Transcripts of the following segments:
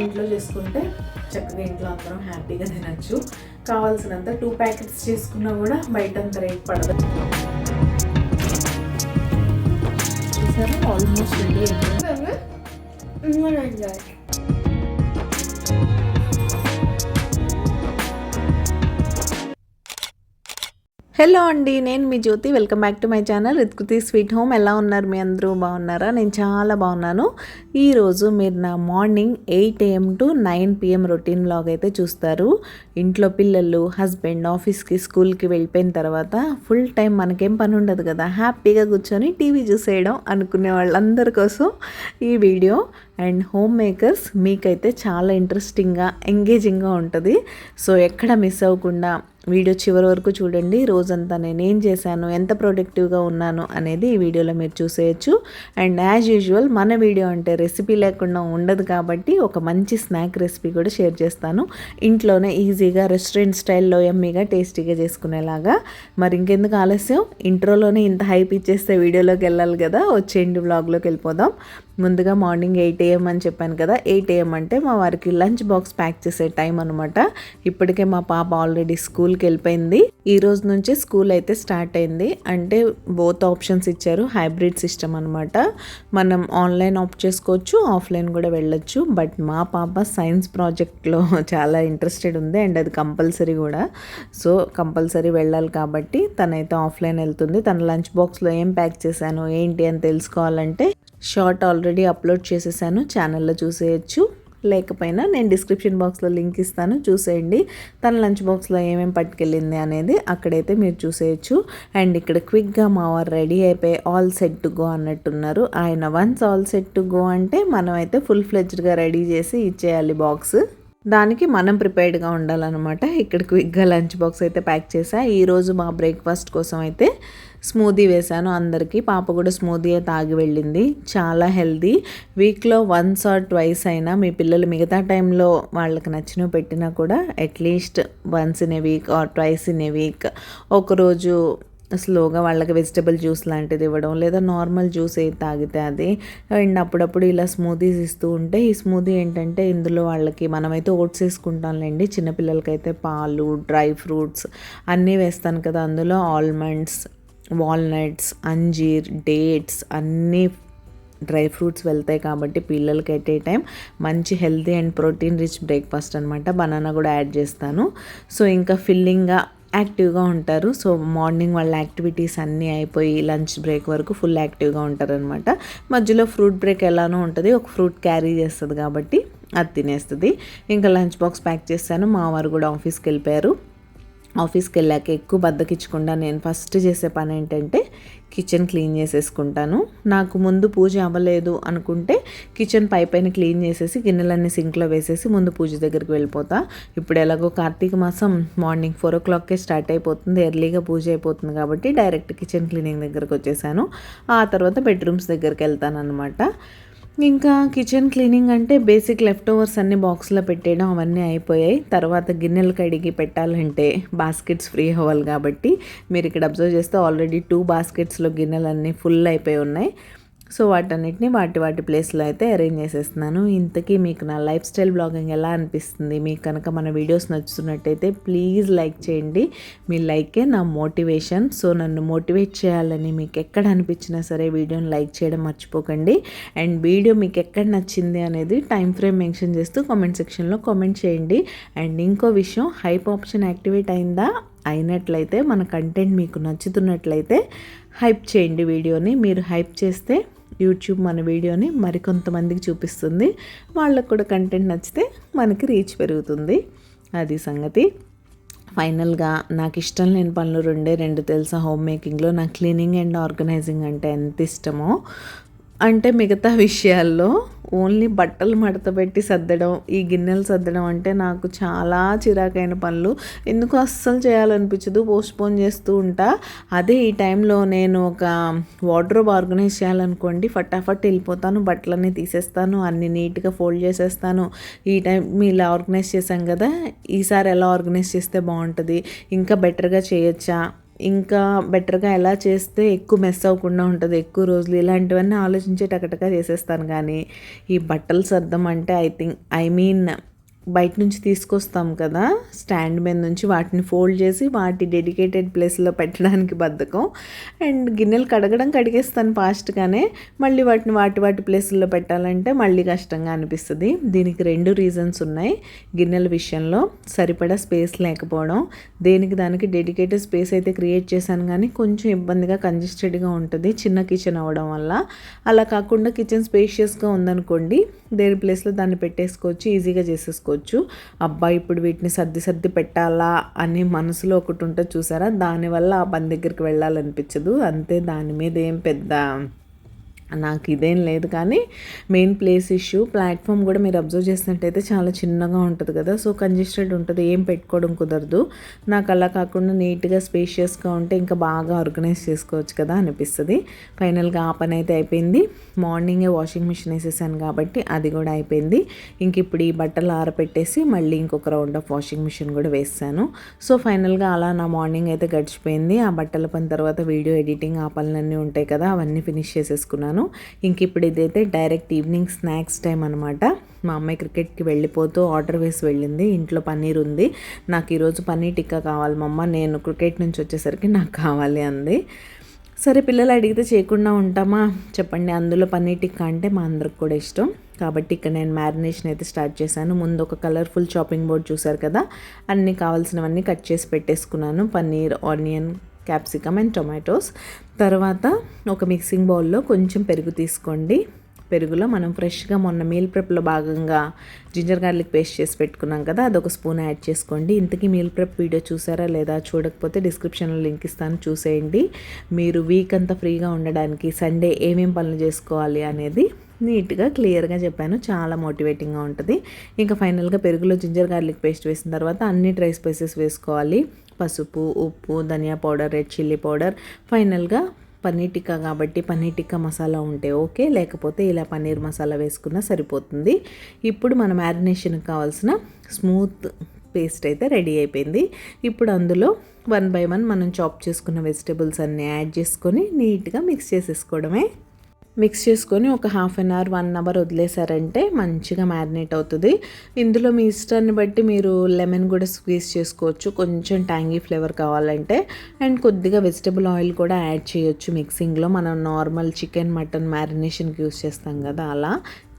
ఇంట్లో చేసుకుంటే చక్కగా ఇంట్లో అందరం హ్యాపీగా తినచ్చు. కావాల్సినంత 2 ప్యాకెట్స్ చేసుకున్నా కూడా బయట అంత రేట్ పడదు. చూసారా ఆల్మోస్ట్ రెడీ అయిపోయింది. హలో అండి, నేను మీ Jyothi. Welcome back to my channel Rithkriti sweet home. ఎలా ఉన్నారు మీ అందరూ? బాగున్నారా? నేను చాలా బాగున్నాను. ఈరోజు మీరు నా morning 8 AM to 9 PM routine vlog అయితే చూస్తారు. ఇంట్లో పిల్లలు, హస్బెండ్ ఆఫీస్కి, స్కూల్కి వెళ్ళిపోయిన తర్వాత ఫుల్ టైం మనకేం పని ఉండదు కదా, హ్యాపీగా కూర్చొని టీవీ చూసేయడం అనుకునే వాళ్ళందరి కోసం ఈ వీడియో. అండ్ హోమ్ మేకర్స్ మీకైతే చాలా ఇంట్రెస్టింగ్గా, ఎంగేజింగ్గా ఉంటుంది. సో ఎక్కడ మిస్ అవ్వకుండా వీడియో చివరి వరకు చూడండి. రోజంతా నేను ఏం చేశాను, ఎంత ప్రొడక్టివ్గా ఉన్నాను అనేది ఈ వీడియోలో మీరు చూసేయచ్చు. అండ్ యాజ్ యూజువల్ మన వీడియో అంటే రెసిపీ లేకుండా ఉండదు కాబట్టి ఒక మంచి స్నాక్ రెసిపీ కూడా షేర్ చేస్తాను. ఇంట్లోనే ఈజీగా రెస్టారెంట్ స్టైల్లో యమ్మీగా టేస్టీగా చేసుకునేలాగా. మరి ఇంకెందుకు ఆలస్యం, ఇంట్రోలోనే ఇంత హైప్ ఇచ్చేస్తే వీడియోలోకి వెళ్ళాలి కదా. వచ్చేయండి వ్లాగ్లోకి వెళ్ళిపోదాం. ముందుగా మార్నింగ్ 8 AM అని చెప్పాను కదా. 8 AM అంటే మా వారికి లంచ్ బాక్స్ ప్యాక్ చేసే టైం అనమాట. ఇప్పటికే మా పాప ఆల్రెడీ స్కూల్కి వెళ్ళిపోయింది. ఈ రోజు నుంచి స్కూల్ అయితే స్టార్ట్ అయింది. అంటే బోత్ ఆప్షన్స్ ఇచ్చారు, హైబ్రిడ్ సిస్టమ్ అనమాట. మనం ఆన్లైన్ ఆప్ట్ చేసుకోవచ్చు, ఆఫ్లైన్ కూడా వెళ్ళొచ్చు. బట్ మా పాప సైన్స్ ప్రాజెక్ట్లో చాలా ఇంట్రెస్టెడ్ ఉంది అండ్ అది కంపల్సరీ కూడా. సో కంపల్సరీ వెళ్ళాలి కాబట్టి తనైతే ఆఫ్లైన్ వెళ్తుంది. తన లంచ్ బాక్స్లో ఏం ప్యాక్ చేశాను ఏంటి అని తెలుసుకోవాలంటే షార్ట్ ఆల్రెడీ అప్లోడ్ చేసేసాను, ఛానల్లో చూసేయచ్చు. లేకపోయినా నేను డిస్క్రిప్షన్ బాక్స్లో లింక్ ఇస్తాను, చూసేయండి. తన లంచ్ బాక్స్లో ఏమేమి పట్టుకెళ్ళింది అనేది అక్కడైతే మీరు చూసేయచ్చు. అండ్ ఇక్కడ క్విక్గా మా వారు రెడీ అయిపోయి ఆల్ సెట్ టు గో అన్నట్టున్నారు. ఆయన once all set to go అంటే మనం అయితే ఫుల్ ఫ్లెడ్జ్డ్గా రెడీ చేసి ఇచ్చేయాలి బాక్స్. దానికి మనం ప్రిపేర్డ్గా ఉండాలన్నమాట. ఇక్కడ క్విక్గా లంచ్ బాక్స్ అయితే ప్యాక్ చేసా. ఈరోజు మా బ్రేక్ఫాస్ట్ కోసం అయితే స్మూదీ వేశాను అందరికీ. పాప కూడా స్మూదీయే తాగి వెళ్ళింది. చాలా హెల్దీ. వీక్లో 1 or 2 అయినా మీ పిల్లలు మిగతా టైంలో వాళ్ళకి నచ్చినవి పెట్టినా కూడా at least 1 in a week or 2 in a week ఒకరోజు స్లోగా వాళ్ళకి వెజిటబుల్ జ్యూస్ లాంటిది ఇవ్వడం, లేదా నార్మల్ జ్యూస్ ఏది తాగితే అది. అండ్ అప్పుడప్పుడు ఇలా స్మూదీస్ ఇస్తూ ఉంటే, ఈ స్మూదీ ఏంటంటే ఇందులో వాళ్ళకి మనమైతే ఓట్స్ వేసుకుంటాంలేండి, చిన్నపిల్లలకైతే పాలు, డ్రై ఫ్రూట్స్ అన్నీ వేస్తాను కదా. అందులో ఆల్మండ్స్, వాల్నట్స్, అంజీర్, డేట్స్ అన్నీ డ్రై ఫ్రూట్స్ వెళ్తాయి కాబట్టి పిల్లలకి ఎట్ ఏ టైం మంచి healthy and protein rich breakfast అనమాట. బనానా కూడా యాడ్ చేస్తాను. సో ఇంకా ఫిల్లింగ్గా యాక్టివ్గా ఉంటారు. సో మార్నింగ్ వాళ్ళ యాక్టివిటీస్ అన్నీ అయిపోయి లంచ్ బ్రేక్ వరకు ఫుల్ యాక్టివ్గా ఉంటారనమాట. మధ్యలో ఫ్రూట్ బ్రేక్ ఎలానో ఉంటుంది, ఒక ఫ్రూట్ క్యారీ చేస్తుంది కాబట్టి అది తినేస్తుంది. ఇంకా లంచ్ బాక్స్ ప్యాక్ చేస్తాను. మా వారు కూడా ఆఫీస్కి వెళ్ళిపోయారు. ఆఫీస్కి వెళ్ళాక ఎక్కువ బద్దకిచ్చకుండా నేను ఫస్ట్ చేసే పని ఏంటంటే కిచెన్ క్లీన్ చేసేసుకుంటాను. నాకు ముందు పూజ అవ్వలేదు అనుకుంటే కిచెన్ పైన క్లీన్ చేసేసి గిన్నెలన్నీ సింక్లో వేసేసి ముందు పూజ దగ్గరికి వెళ్ళిపోతా. ఇప్పుడు ఎలాగో కార్తీక మాసం మార్నింగ్ 4 o'clockకే స్టార్ట్ అయిపోతుంది, ఎర్లీగా పూజ అయిపోతుంది కాబట్టి డైరెక్ట్ కిచెన్ క్లీనింగ్ దగ్గరికి వచ్చేసాను. ఆ తర్వాత బెడ్రూమ్స్ దగ్గరికి వెళ్తాను అనమాట. ఇంకా కిచెన్ క్లీనింగ్ అంటే బేసిక్ లెఫ్ట్ ఓవర్స్ అన్ని బాక్స్లో పెట్టేయడం అవన్నీ అయిపోయాయి. తర్వాత గిన్నెలు కడిగి పెట్టాలంటే బాస్కెట్స్ ఫ్రీ అవ్వాలి కాబట్టి మీరు ఇక్కడ అబ్జర్వ్ చేస్తే ఆల్రెడీ 2 basketsలో గిన్నెలన్నీ ఫుల్ అయిపోయి ఉన్నాయి. సో వాటన్నిటిని వాటి ప్లేస్లో అయితే అరేంజ్ చేసేస్తున్నాను. ఇంతకీ మీకు నా లైఫ్ స్టైల్ బ్లాగింగ్ ఎలా అనిపిస్తుంది? మీకు కనుక మన వీడియోస్ నచ్చుతున్నట్టయితే ప్లీజ్ లైక్ చేయండి. మీ లైకే నా మోటివేషన్. సో నన్ను మోటివేట్ చేయాలని మీకు ఎక్కడ అనిపించినా సరే వీడియోని లైక్ చేయడం మర్చిపోకండి. అండ్ వీడియో మీకు ఎక్కడ నచ్చింది అనేది టైం ఫ్రేమ్ మెన్షన్ చేస్తూ కామెంట్ సెక్షన్లో కామెంట్ చేయండి. అండ్ ఇంకో విషయం, హైప్ ఆప్షన్ యాక్టివేట్ అయిందా? అయినట్లయితే మన కంటెంట్ మీకు నచ్చుతున్నట్లయితే హైప్ చేయండి వీడియోని. మీరు హైప్ చేస్తే యూట్యూబ్ మన వీడియోని మరికొంతమందికి చూపిస్తుంది. వాళ్ళకు కూడా కంటెంట్ నచ్చితే మనకి రీచ్ పెరుగుతుంది. అది సంగతి. ఫైనల్గా నాకు ఇష్టం లేని పనులు 2 తెలుసా హోమ్ మేకింగ్లో. నాకు క్లీనింగ్ అండ్ ఆర్గనైజింగ్ అంటే ఎంత ఇష్టమో. అంటే మిగతా విషయాల్లో ఓన్లీ బట్టలు మడతపెట్టి సర్దడం, ఈ గిన్నెలు సర్దడం అంటే నాకు చాలా చిరాకైన పనులు. ఎందుకు అస్సలు చేయాలనిపించదు, పోస్ట్పోన్ చేస్తూ ఉంటా. అదే ఈ టైంలో నేను ఒక వార్డ్రోబ్ ఆర్గనైజ్ చేయాలనుకోండి, ఫటాఫట్ వెళ్ళిపోతాను, బట్టలన్నీ తీసేస్తాను, అన్ని నీట్గా ఫోల్డ్ చేసేస్తాను. ఈ టైం ఇలా ఆర్గనైజ్ చేశాం కదా, ఈసారి ఎలా ఆర్గనైజ్ చేస్తే బాగుంటుంది, ఇంకా బెటర్గా చేయొచ్చా, ఇంకా బెటర్గా ఎలా చేస్తే ఎక్కువ మెస్ అవ్వకుండా ఉంటుంది ఎక్కువ రోజులు, ఇలాంటివన్నీ ఆలోచించి టకటకా చేసేస్తాను. కానీ ఈ బట్టలు సర్దం అంటే ఐ మీన్ బయట నుంచి తీసుకొస్తాం కదా స్టాండ్ మీద నుంచి, వాటిని ఫోల్డ్ చేసి వాటి డెడికేటెడ్ ప్లేస్లో పెట్టడానికి బద్ధకం. అండ్ గిన్నెలు కడిగేస్తాను ఫాస్ట్గానే, మళ్ళీ వాటిని వాటి ప్లేసుల్లో పెట్టాలంటే మళ్ళీ కష్టంగా అనిపిస్తుంది. దీనికి 2 రీజన్స్ ఉన్నాయి. గిన్నెల విషయంలో సరిపడా స్పేస్ లేకపోవడం, దేనికి దానికి డెడికేటెడ్ స్పేస్ అయితే క్రియేట్ చేశాను కానీ కొంచెం ఇబ్బందిగా కంజెస్టెడ్గా ఉంటుంది చిన్న కిచెన్ అవ్వడం వల్ల. అలా కాకుండా కిచెన్ స్పేషియస్గా ఉందనుకోండి, దేని ప్లేస్లో దాన్ని పెట్టేసుకోవచ్చు, ఈజీగా చేసేసుకోవచ్చు. అబ్బాయి ఇప్పుడు వీటిని సర్ది పెట్టాలా అని మనసులో ఒకటి ఉంటుంది చూసారా, దానివల్ల ఆ పని దగ్గరికి వెళ్ళాలనిపించదు. అంతే, దాని మీద ఏం పెద్ద నాకు ఇదేం లేదు. కానీ మెయిన్ ప్లేస్ ఇష్యూ. ప్లాట్ఫామ్ కూడా మీరు అబ్జర్వ్ చేసినట్టయితే చాలా చిన్నగా ఉంటుంది కదా, సో కంజెస్టెడ్ ఉంటుంది, ఏం పెట్టుకోవడం కుదరదు. నాకు అలా కాకుండా నీట్గా స్పేషియస్గా ఉంటే ఇంకా బాగా ఆర్గనైజ్ చేసుకోవచ్చు కదా అనిపిస్తుంది. ఫైనల్గా ఆ పని అయితే అయిపోయింది. మార్నింగే వాషింగ్ మిషన్ వేసేసాను కాబట్టి అది కూడా అయిపోయింది. ఇంక ఇప్పుడు ఈ బట్టలు ఆరపెట్టేసి మళ్ళీ ఇంకొక రౌండ్ ఆఫ్ వాషింగ్ మిషన్ కూడా వేసాను. సో ఫైనల్గా అలా నా మార్నింగ్ అయితే గడిచిపోయింది. ఆ బట్టల పని తర్వాత వీడియో ఎడిటింగ్ ఆ పనులన్నీ ఉంటాయి కదా, అవన్నీ ఫినిష్ చేసేసుకున్నాను. ఇంక ఇప్పుడు ఇదైతే డైరెక్ట్ ఈవినింగ్ స్నాక్స్ టైం అనమాట. మా అమ్మాయి క్రికెట్కి వెళ్ళిపోతూ ఆర్డర్ వేసి వెళ్ళింది, ఇంట్లో పన్నీర్ ఉంది, నాకు ఈరోజు పన్నీర్ టిక్కా కావాలి మమ్మ, నేను క్రికెట్ నుంచి వచ్చేసరికి నాకు కావాలి అంది. సరే పిల్లలు అడిగితే చేయకుండా ఉంటామా చెప్పండి, అందులో పన్నీర్ టిక్కా అంటే మా అందరికి కూడా ఇష్టం. కాబట్టి ఇక్కడ నేను మ్యారినేషన్ అయితే స్టార్ట్ చేశాను. ముందు ఒక కలర్ఫుల్ చాపింగ్ బోర్డ్ చూసారు కదా, అన్నీ కావాల్సినవన్నీ కట్ చేసి పెట్టేసుకున్నాను. Paneer, onion, capsicum and tomatoes. తర్వాత ఒక మిక్సింగ్ బౌల్లో కొంచెం పెరుగు తీసుకోండి. పెరుగులో మనం ఫ్రెష్గా మొన్న మీల్ ప్రెప్లో భాగంగా జింజర్ గార్లిక్ పేస్ట్ చేసి పెట్టుకున్నాం కదా, అదొక స్పూన్ యాడ్ చేసుకోండి. ఇంతకీ మీల్ ప్రెప్ వీడియో చూసారా లేదా, చూడకపోతే డిస్క్రిప్షన్లో లింక్ ఇస్తాను, చూసేయండి. మీరు వీక్ అంతా ఫ్రీగా ఉండడానికి సండే ఏమేం పనులు చేసుకోవాలి అనేది నీట్గా క్లియర్గా చెప్పాను, చాలా మోటివేటింగ్గా ఉంటుంది. ఇంకా ఫైనల్గా పెరుగులో జింజర్ గార్లిక్ పేస్ట్ వేసిన తర్వాత అన్ని డ్రై స్పైసెస్ వేసుకోవాలి. పసుపు, ఉప్పు, ధనియా పౌడర్, రెడ్ చిల్లీ పౌడర్. ఫైనల్గా పన్నీర్ టిక్కా కాబట్టి పన్నీర్ టిక్కా మసాలా ఉంటే ఓకే, లేకపోతే ఇలా పన్నీర్ మసాలా వేసుకున్నా సరిపోతుంది. ఇప్పుడు మన మ్యారినేషన్కి కావాల్సిన స్మూత్ పేస్ట్ అయితే రెడీ అయిపోయింది. ఇప్పుడు అందులో 1 by 1 మనం చాప్ చేసుకున్న వెజిటేబుల్స్ అన్నీ యాడ్ చేసుకొని నీట్గా మిక్స్ చేసేసుకోవడమే. మిక్స్ చేసుకొని ఒక 1/2 hour 1 hour వదిలేసారంటే మంచిగా మ్యారినేట్ అవుతుంది. ఇందులో మీ ఇష్టాన్ని బట్టి మీరు లెమన్ కూడా స్క్వీజ్ చేసుకోవచ్చు కొంచెం ట్యాంగీ ఫ్లేవర్ కావాలంటే. అండ్ కొద్దిగా వెజిటబుల్ ఆయిల్ కూడా యాడ్ చేయొచ్చు మిక్సింగ్లో. మనం నార్మల్ చికెన్, మటన్ మ్యారినేషన్కి యూస్ చేస్తాం కదా, అలా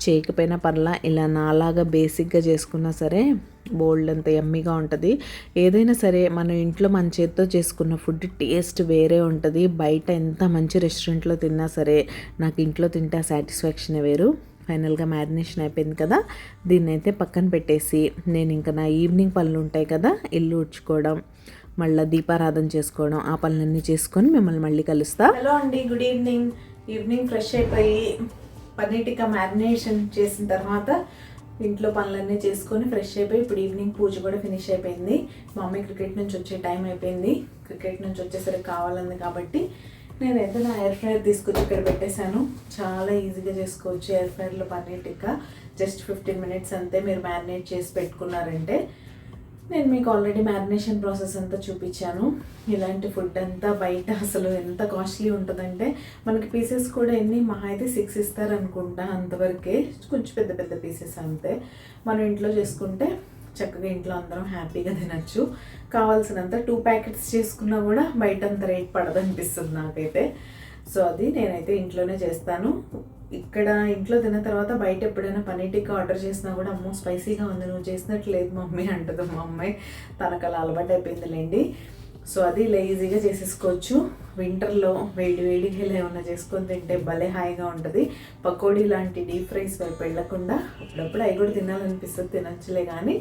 చేయకపోయినా పర్లా, ఇలా నాలాగా బేసిక్గా చేసుకున్నా సరే బోల్డ్ అంత యమ్మీగా ఉంటుంది. ఏదైనా సరే మనం ఇంట్లో మన చేతితో చేసుకున్న ఫుడ్ టేస్ట్ వేరే ఉంటుంది. బయట ఎంత మంచి రెస్టారెంట్లో తిన్నా సరే నాకు ఇంట్లో తింటే ఆ సాటిస్ఫాక్షన్ వేరు. ఫైనల్గా మ్యారినేషన్ అయిపోయింది కదా, దీన్ని అయితే పక్కన పెట్టేసి నేను ఇంకా నా ఈవినింగ్ పనులు ఉంటాయి కదా, ఇల్లు ఉడ్చుకోవడం, మళ్ళీ దీపారాధన చేసుకోవడం, ఆ పనులన్నీ చేసుకొని మిమ్మల్ని మళ్ళీ కలుస్తా. హలో అండి, గుడ్ ఈవినింగ్. ఈవినింగ్ ఫ్రెష్ అయిపోయి పన్నీర్ టిక్కా మ్యారినేషన్ చేసిన తర్వాత ఇంట్లో పనులన్నీ చేసుకొని ఫ్రెష్ అయిపోయి ఇప్పుడు ఈవినింగ్ పూజ కూడా ఫినిష్ అయిపోయింది. మా మమ్మీ క్రికెట్ నుంచి వచ్చే టైం అయిపోయింది, క్రికెట్ నుంచి వచ్చేసరికి కావాలంది కాబట్టి నేనైతే నా ఎయిర్ ఫ్రైర్ తీసుకొచ్చి ఇక్కడ పెట్టేశాను. చాలా ఈజీగా చేసుకోవచ్చు ఎయిర్ ఫ్రైర్లో పన్నీర్ టిక్కా. జస్ట్ 15 minutes అంతే. మీరు మ్యారినేట్ చేసి పెట్టుకున్నారంటే, నేను మీకు ఆల్రెడీ మ్యారినేషన్ ప్రాసెస్ అంతా చూపించాను. ఇలాంటి ఫుడ్ అంతా బయట అసలు ఎంత కాస్ట్లీ ఉంటుందంటే, మనకి పీసెస్ కూడా ఎన్ని మహా అయితే 6 ఇస్తారనుకుంటా, అంతవరకే, కొంచెం పెద్ద పెద్ద పీసెస్ అంతే. మనం ఇంట్లో చేసుకుంటే చక్కగా ఇంట్లో అందరం హ్యాపీగా తినచ్చు. కావాల్సినంత 2 packets చేసుకున్నా కూడా బయట అంత రేట్ పడదనిపిస్తుంది నాకైతే. సో అది నేనైతే ఇంట్లోనే చేస్తాను. ఇక్కడ ఇంట్లో తిన్న తర్వాత బయట ఎప్పుడైనా పన్నీర్ టిక్కా ఆర్డర్ చేసినా కూడా అమ్మో స్పైసీగా ఉంది, నువ్వు చేసినట్టు లేదు మమ్మీ అంటుంది మా అమ్మాయి. తనకు అలా అలవాటు అయిపోయిందిలేండి. సో అది ఇలా ఈజీగా చేసేసుకోవచ్చు. వింటర్లో వేడిగా ఇలా ఏమన్నా చేసుకొని తింటే భలే హాయిగా ఉంటుంది. పకోడీ లాంటి డీప్ ఫ్రైస్ వైపు వెళ్ళకుండా అప్పుడప్పుడు అవి కూడా తినాలనిపిస్తుంది, తినచ్చులే. కానీ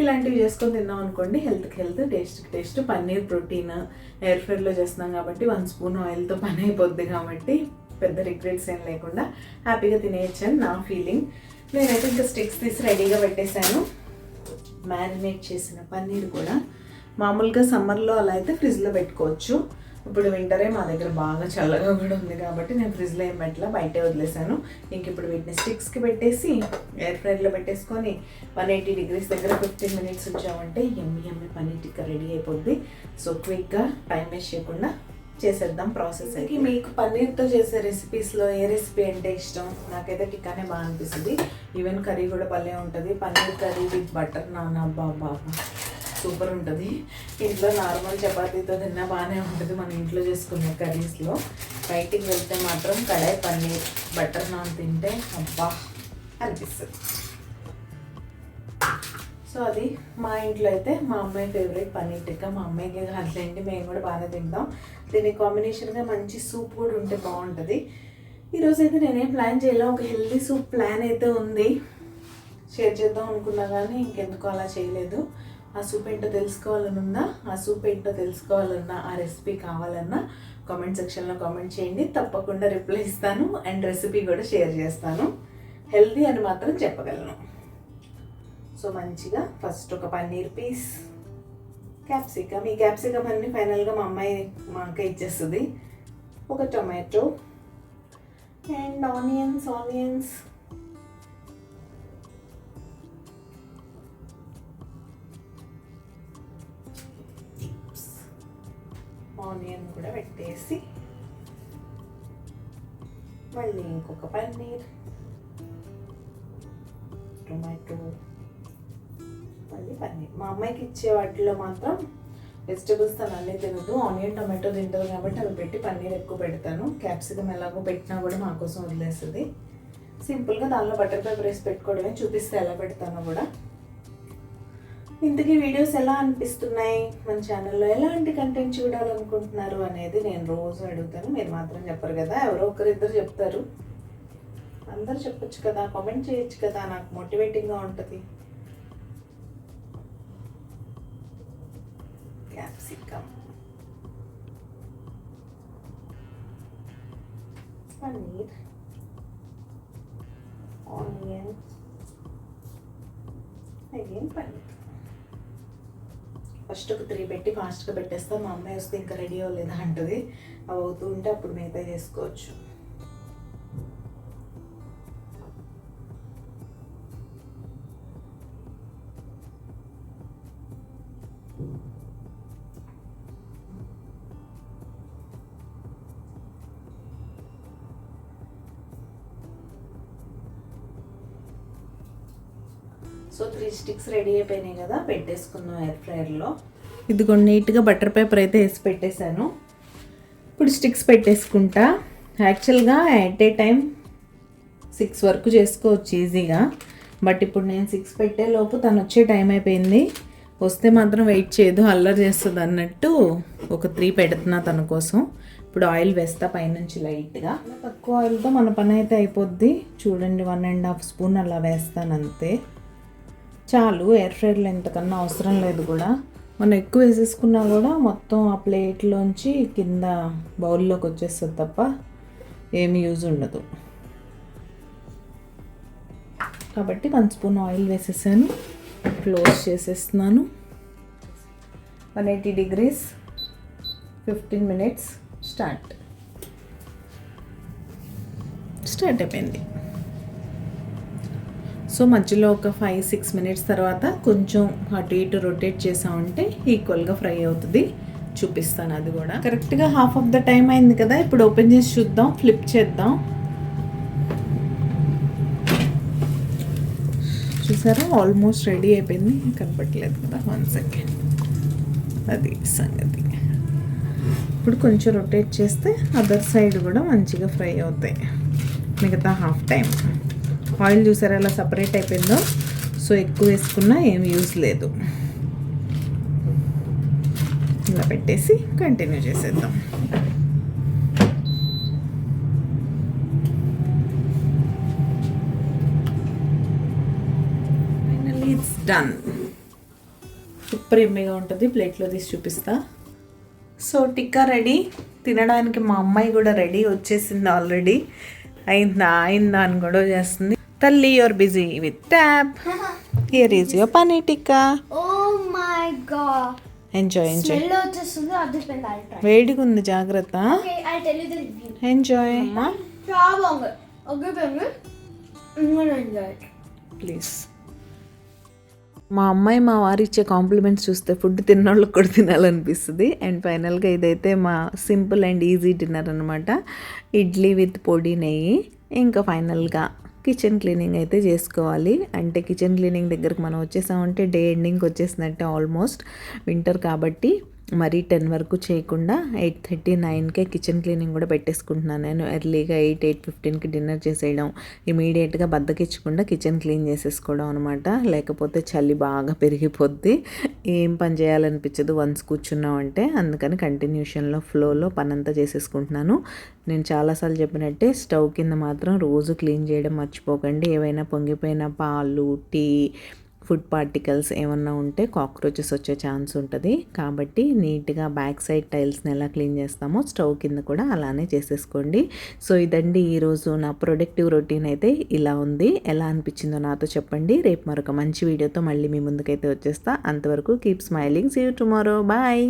ఇలాంటివి చేసుకొని తిన్నాం అనుకోండి, హెల్త్కి హెల్త్, టేస్ట్కి టేస్ట్. పన్నీర్ ప్రోటీన్, ఎయిర్ ఫ్రైర్లో చేస్తున్నాం కాబట్టి 1 spoon ఆయిల్తో పని అయిపోద్ది కాబట్టి పెద్ద రిగ్రెట్స్ ఏం లేకుండా హ్యాపీగా తినేయచ్చని నా ఫీలింగ్. నేనైతే ఇంకా స్టిక్స్ తీసి రెడీగా పెట్టేశాను. మ్యారినేట్ చేసిన పన్నీర్ కూడా మామూలుగా సమ్మర్లో అలా అయితే ఫ్రిడ్జ్లో పెట్టుకోవచ్చు. ఇప్పుడు వింటరే మా దగ్గర బాగా చల్లగా కూడా ఉంది కాబట్టి నేను ఫ్రిడ్జ్లో ఏం పెట్టలా, బయటే వదిలేసాను. ఇంక ఇప్పుడు వీటిని స్టిక్స్కి పెట్టేసి ఎయిర్ ఫ్రైర్లో పెట్టేసుకొని 180 degrees దగ్గర 15 minutes ఉంచామంటే ఎమ్మి పన్నీర్ టిక్కా రెడీ అయిపోద్ది. సో క్విక్గా టైం వేస్ట్ చేయకుండా చేసేద్దాం ప్రాసెస్. అయితే మీకు పన్నీర్తో చేసే రెసిపీస్లో ఏ రెసిపీ అంటే ఇష్టం? నాకైతే టిక్కానే బాగా అనిపిస్తుంది. ఈవెన్ కర్రీ కూడా భలే ఉంటుంది. Paneer curry with butter non, Baba super ఉంటుంది. ఇంట్లో నార్మల్ చపాతీతో తిన్నా బాగానే ఉంటుంది మన ఇంట్లో చేసుకునే కర్రీస్లో. బయటికి వెళ్తే మాత్రం కడాయి పన్నీర్ బటర్ నాన్ తింటే అబ్బా అనిపిస్తుంది. సో అది మా ఇంట్లో అయితే మా అమ్మాయి ఫేవరెట్ పన్నీర్ టిక్కా. మా అమ్మాయికి కాదులేండి, మేము కూడా బాగానే తింటాం. దీనికి కాంబినేషన్గా మంచి సూప్ కూడా ఉంటే బాగుంటుంది. ఈరోజు అయితే నేనేం ప్లాన్ చేయలే, ఒక హెల్దీ సూప్ ప్లాన్ అయితే ఉంది, షేర్ చేద్దాం అనుకున్నా కానీ ఇంకెందుకు అలా చేయలేదు. ఆ సూప్ ఏంటో తెలుసుకోవాలనున్నా, ఆ సూప్ ఏంటో తెలుసుకోవాలన్నా, ఆ రెసిపీ కావాలన్నా కామెంట్ సెక్షన్లో కామెంట్ చేయండి, తప్పకుండా రిప్లై ఇస్తాను. అండ్ రెసిపీ కూడా షేర్ చేస్తాను. హెల్దీ అని మాత్రం చెప్పగలను. సో మంచిగా ఫస్ట్ ఒక పన్నీర్ పీస్, క్యాప్సికమ్, ఈ క్యాప్సికమ్ అన్ని ఫైనల్గా మా అమ్మాయి మా అక్క ఇచ్చేస్తుంది, ఒక టొమాటో అండ్ ఆనియన్స్ ఆనియన్ కూడా పెట్టేసి మళ్ళీ ఇంకొక పన్నీర్, టొమాటో, మళ్ళీ పన్నీర్. మా అమ్మాయికి ఇచ్చే వాటిలో మాత్రం వెజిటబుల్స్ తను అన్నీ తినదు, ఆనియన్ టొమాటో తింటుంది కాబట్టి అవి పెట్టి పన్నీర్ ఎక్కువ పెడతాను. క్యాప్సికమ్ ఎలాగో పెట్టినా కూడా మా కోసం వదిలేస్తుంది. సింపుల్గా దానిలో బటర్ పేపర్ వేసి పెట్టుకోవడమే, చూపిస్తే ఎలా పెడతానో కూడా. ఇంతకీ వీడియోస్ ఎలా అనిపిస్తున్నాయి, మన ఛానల్లో ఎలాంటి కంటెంట్ చూడాలనుకుంటున్నారు అనేది నేను రోజు అడుగుతాను. మీరు మాత్రం చెప్పరు కదా, ఎవరో ఒకరిద్దరు చెప్తారు. అందరూ చెప్పొచ్చు కదా, కామెంట్ చేయొచ్చు కదా, నాకు మోటివేటింగ్గా ఉంటుంది. Capsicum, paneer, onion, again paneer. First ఒక 3 పెట్టి ఫాస్ట్గా పెట్టేస్తాం. మా అమ్మాయి వస్తే ఇంకా రెడీ అవ్వలేదా అంటుంది. అవి అవుతూ ఉంటే అప్పుడు మిగతా చేసుకోవచ్చు. సో 3 స్టిక్స్ రెడీ అయిపోయినాయి కదా, పెట్టేసుకున్నాం ఎయిర్ ఫ్రైయర్లో. ఇదిగో నీట్గా బటర్ పేపర్ అయితే వేసి పెట్టేశాను. ఇప్పుడు స్టిక్స్ పెట్టేసుకుంటా. యాక్చువల్గా ఎట్ ఏ టైం 6 వరకు చేసుకోవచ్చు ఈజీగా, బట్ ఇప్పుడు నేను 6 పెట్టే లోపు తను వచ్చే టైం అయిపోయింది. వస్తే మాత్రం వెయిట్ చేయదు, అల్లరి చేస్తుంది అన్నట్టు ఒక 3 పెడుతున్నా తన కోసం. ఇప్పుడు ఆయిల్ వేస్తా పైనుంచి లైట్గా. తక్కువ ఆయిల్తో మన పని అయితే అయిపోద్ది. చూడండి 1.5 స్పూన్ అలా వేస్తాను అంతే, చాలు. ఎయిర్ ఫ్రైర్లో ఎంతకన్నా అవసరం లేదు కూడా. మనం ఎక్కువ వేసేసుకున్నా కూడా మొత్తం ఆ ప్లేట్లోంచి కింద బౌల్లోకి వచ్చేస్తుంది తప్ప ఏమి యూజ్ ఉండదు. కాబట్టి 1 స్పూన్ ఆయిల్ వేసేసాను, క్లోజ్ చేసేస్తున్నాను. 180 degrees 15 minutes స్టార్ట్ అయిపోయింది. సో మధ్యలో ఒక 5-6 minutes తర్వాత కొంచెం అటు ఇటు రొటేట్ చేసామంటే ఈక్వల్గా ఫ్రై అవుతుంది. చూపిస్తాను అది కూడా. కరెక్ట్గా హాఫ్ ఆఫ్ ద టైం అయింది కదా, ఇప్పుడు ఓపెన్ చేసి చూద్దాం, ఫ్లిప్ చేద్దాం. చూసారా, ఆల్మోస్ట్ రెడీ అయిపోయింది. కనపట్లేదు కదా, 1 second. అది సంగతి. ఇప్పుడు కొంచెం రొటేట్ చేస్తే అదర్ సైడ్ కూడా మంచిగా ఫ్రై అవుతాయి. మిగతా హాఫ్ టైం ఆయిల్ చూసారా ఎలా సపరేట్ అయిపోయిందో. సో ఎక్కువ వేసుకున్నా ఏమి యూజ్ లేదు. ఇలా పెట్టేసి కంటిన్యూ చేసేద్దాం. Finally it's done. సూపర్ ఎమ్మీగా ఉంటుంది. ప్లేట్లో తీసి చూపిస్తా. సో టిక్కా రెడీ, తినడానికి మా అమ్మాయి కూడా రెడీ వచ్చేసింది ఆల్రెడీ. అయిందా అని గొడవ చేస్తుంది. తల్లి your busy with tab. Here is your paneer tikka. Enjoy వేడిగా ఉంది, జాగ్రత్త. Enjoy please. మా అమ్మాయి మా వారు ఇచ్చే కాంప్లిమెంట్స్ చూస్తే ఫుడ్ తిన్నోళ్ళకి కూడా తినాలనిపిస్తుంది. అండ్ ఫైనల్గా ఇదైతే మా సింపుల్ అండ్ ఈజీ డిన్నర్ అనమాట. ఇడ్లీ విత్ పొడి నెయ్యి. ఇంకా ఫైనల్గా కిచెన్ క్లీనింగ్ అయితే చేసుకోవాలి. అంటే కిచెన్ క్లీనింగ్ దగ్గరకు మనం వచ్చేసామంటే డే ఎండింగ్కి వచ్చేసినట్టే ఆల్మోస్ట్. వింటర్ కాబట్టి మరీ 10 వరకు చేయకుండా 8:30, 9కే కిచెన్ క్లీనింగ్ కూడా పెట్టేసుకుంటున్నాను నేను. ఎర్లీగా 8:15కి డిన్నర్ చేసేయడం, ఇమీడియట్గా బద్దకిచ్చకుండా కిచెన్ క్లీన్ చేసేసుకోవడం అనమాట. లేకపోతే చలి బాగా పెరిగిపోద్ది, ఏం పని చేయాలనిపించదు వన్స్ కూర్చున్నామంటే. అందుకని కంటిన్యూషన్లో ఫ్లోలో పనంతా చేసేసుకుంటున్నాను. నేను చాలాసార్లు చెప్పినట్టే స్టవ్ కింద మాత్రం రోజు క్లీన్ చేయడం మర్చిపోకండి. ఏవైనా పొంగిపోయిన పాలు, టీ, ఫుడ్ పార్టికల్స్ ఏమన్నా ఉంటే కాక్రోచెస్ వచ్చే ఛాన్స్ ఉంటుంది. కాబట్టి నీట్గా బ్యాక్ సైడ్ టైల్స్ని ఎలా క్లీన్ చేస్తామో స్టవ్ కింద కూడా అలానే చేసేసుకోండి. సో ఇదండి ఈరోజు నా ప్రొడక్టివ్ రొటీన్ అయితే ఇలా ఉంది. ఎలా అనిపించిందో నాతో చెప్పండి. రేపు మరొక మంచి వీడియోతో మళ్ళీ మీ ముందుకైతే వచ్చేస్తా. అంతవరకు keep smiling. See you tomorrow. Bye.